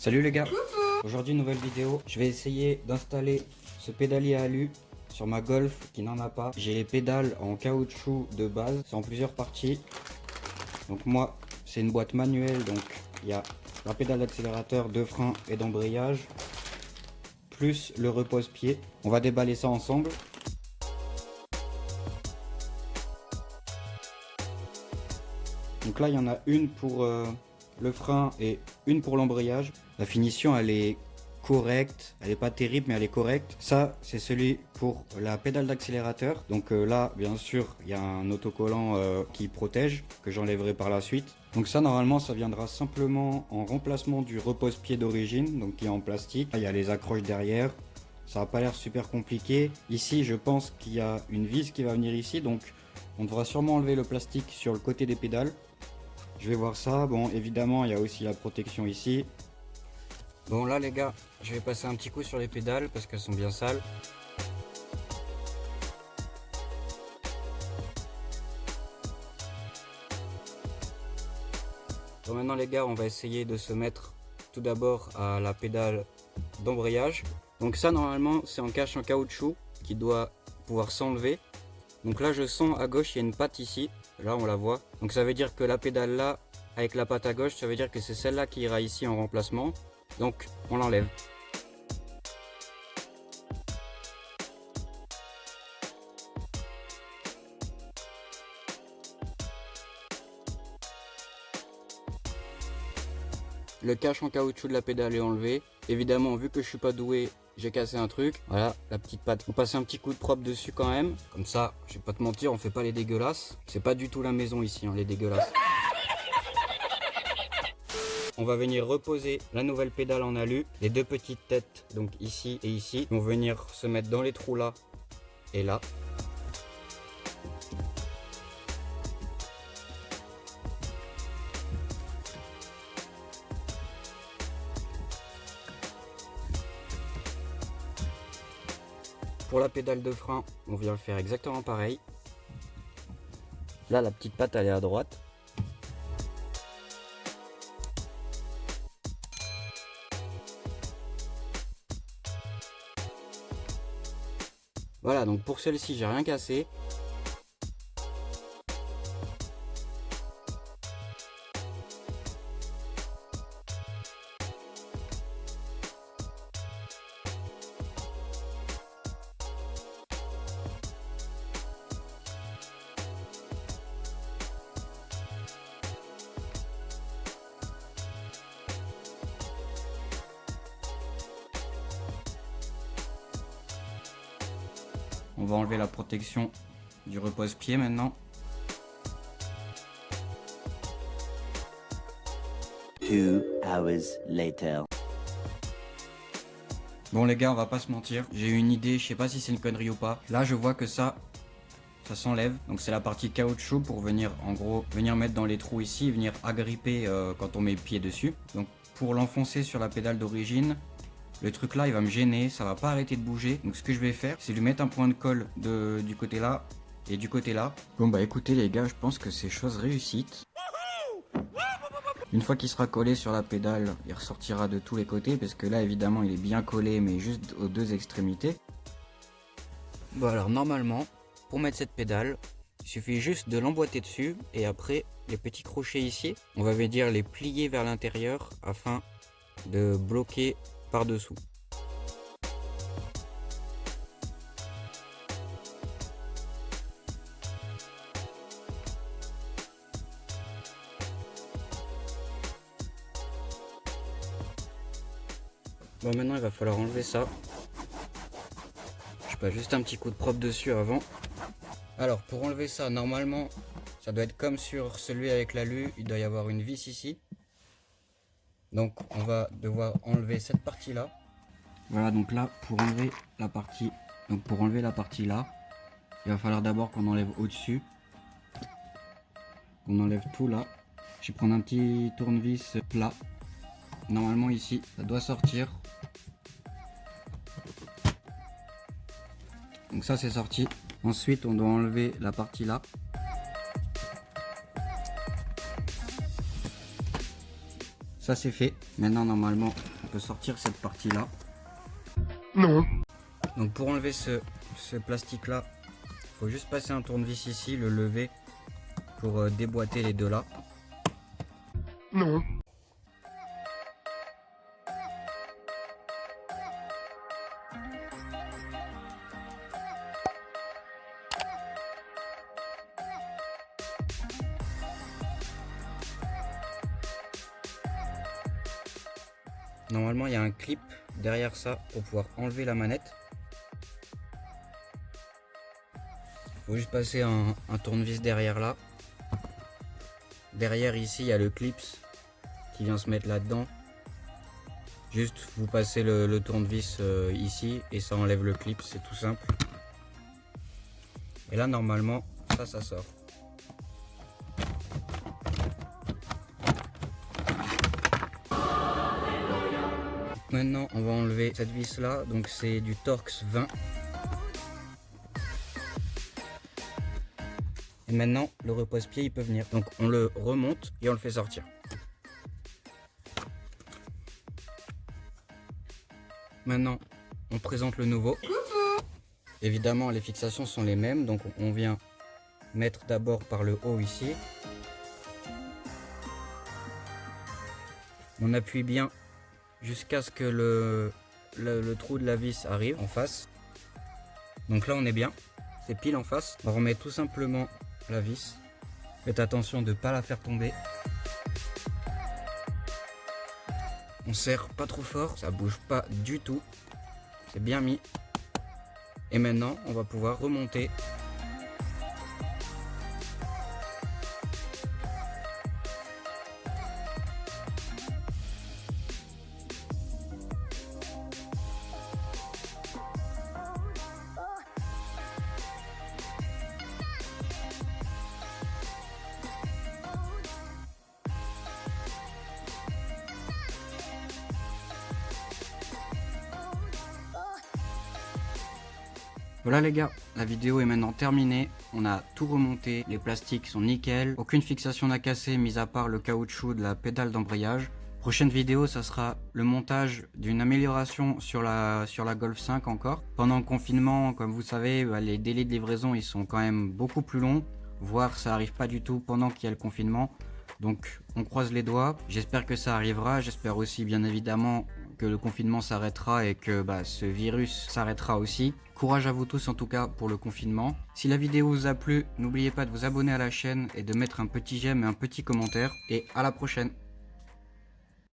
Salut les gars. Aujourd'hui nouvelle vidéo, je vais essayer d'installer ce pédalier alu sur ma Golf qui n'en a pas. J'ai les pédales en caoutchouc de base, c'est en plusieurs parties. Donc moi c'est une boîte manuelle, donc il y a la pédale d'accélérateur, de frein et d'embrayage, plus le repose-pied. On va déballer ça ensemble. Donc là il y en a une pour le frein et une pour l'embrayage. La finition elle est correcte, elle est pas terrible mais elle est correcte. Ça c'est celui pour la pédale d'accélérateur. Donc là bien sûr il y a un autocollant qui protège que j'enlèverai par la suite. Donc ça normalement ça viendra simplement en remplacement du repose-pied d'origine, donc qui est en plastique. Là, il y a les accroches derrière. Ça n'a pas l'air super compliqué. Ici je pense qu'il y a une vis qui va venir ici, donc on devra sûrement enlever le plastique sur le côté des pédales. Je vais voir ça. Bon, évidemment, il y a aussi la protection ici. Bon, là, les gars, je vais passer un petit coup sur les pédales parce qu'elles sont bien sales. Bon, maintenant, les gars, on va essayer de se mettre tout d'abord à la pédale d'embrayage. Donc ça, normalement, c'est en cache en caoutchouc qui doit pouvoir s'enlever. Donc là, je sens à gauche, il y a une patte ici. Là, on la voit. Donc ça veut dire que la pédale là, avec la patte à gauche, ça veut dire que c'est celle-là qui ira ici en remplacement. Donc, on l'enlève. Le cache en caoutchouc de la pédale est enlevé. Évidemment, vu que je suis pas doué, j'ai cassé un truc. Voilà, la petite patte. On passe un petit coup de propre dessus quand même. Comme ça, je vais pas te mentir, on fait pas les dégueulasses. C'est pas du tout la maison ici, hein, les dégueulasses. On va venir reposer la nouvelle pédale en alu. Les deux petites têtes, donc ici et ici, vont venir se mettre dans les trous là et là. Pour la pédale de frein, on vient le faire exactement pareil. Là, la petite patte, elle est à droite. Voilà, donc pour celle-ci, j'ai rien cassé. On va enlever la protection du repose-pied maintenant. 2 hours later. Bon les gars, on va pas se mentir, j'ai eu une idée, je sais pas si c'est une connerie ou pas. Là je vois que ça s'enlève. Donc c'est la partie caoutchouc pour venir en gros venir mettre dans les trous ici, venir agripper quand on met le pied dessus. Donc pour l'enfoncer sur la pédale d'origine, le truc là il va me gêner, ça va pas arrêter de bouger. Donc ce que je vais faire, c'est lui mettre un point de colle du côté là et du côté là. Bon bah écoutez les gars, je pense que c'est chose réussite. Une fois qu'il sera collé sur la pédale, il ressortira de tous les côtés parce que là évidemment il est bien collé mais juste aux deux extrémités. Bon alors normalement, pour mettre cette pédale, il suffit juste de l'emboîter dessus et après les petits crochets ici, on va venir les plier vers l'intérieur afin de bloquer par dessous. Bon maintenant il va falloir enlever ça. Je passe juste un petit coup de propre dessus avant. Alors pour enlever ça, normalement ça doit être comme sur celui avec l'alu, il doit y avoir une vis ici. Donc on va devoir enlever cette partie là. Voilà, donc là pour enlever la partie, là, il va falloir d'abord qu'on enlève au-dessus. On enlève tout là. Je vais prendre un petit tournevis plat. Normalement ici ça doit sortir. Donc ça c'est sorti. Ensuite on doit enlever la partie là. Ça c'est fait. Maintenant normalement on peut sortir cette partie là. Non. Donc pour enlever ce plastique là, il faut juste passer un tournevis ici, le lever pour déboîter les deux là. Non. Normalement il y a un clip derrière ça pour pouvoir enlever la manette. Il faut juste passer un tournevis derrière là. Derrière ici il y a le clip qui vient se mettre là-dedans. Juste vous passez le tournevis ici et ça enlève le clip, c'est tout simple. Et là normalement ça sort. Maintenant on va enlever cette vis là, donc c'est du Torx 20. Et maintenant le repose-pied il peut venir, donc on le remonte et on le fait sortir. Maintenant on présente le nouveau. Évidemment les fixations sont les mêmes, donc on vient mettre d'abord par le haut ici. On appuie bien jusqu'à ce que le trou de la vis arrive en face. Donc là on est bien, c'est pile en face. On remet tout simplement la vis. Faites attention de ne pas la faire tomber. On serre pas trop fort, ça bouge pas du tout. C'est bien mis. Et maintenant on va pouvoir remonter. Voilà les gars, la vidéo est maintenant terminée, on a tout remonté, les plastiques sont nickel, aucune fixation n'a cassé mis à part le caoutchouc de la pédale d'embrayage. Prochaine vidéo, ça sera le montage d'une amélioration sur la Golf 5 encore. Pendant le confinement, comme vous savez, les délais de livraison ils sont quand même beaucoup plus longs, voire ça arrive pas du tout pendant qu'il y a le confinement. Donc on croise les doigts, j'espère que ça arrivera, j'espère aussi bien évidemment que le confinement s'arrêtera et que ce virus s'arrêtera aussi. Courage à vous tous en tout cas pour le confinement. Si la vidéo vous a plu, n'oubliez pas de vous abonner à la chaîne et de mettre un petit j'aime et un petit commentaire. Et à la prochaine.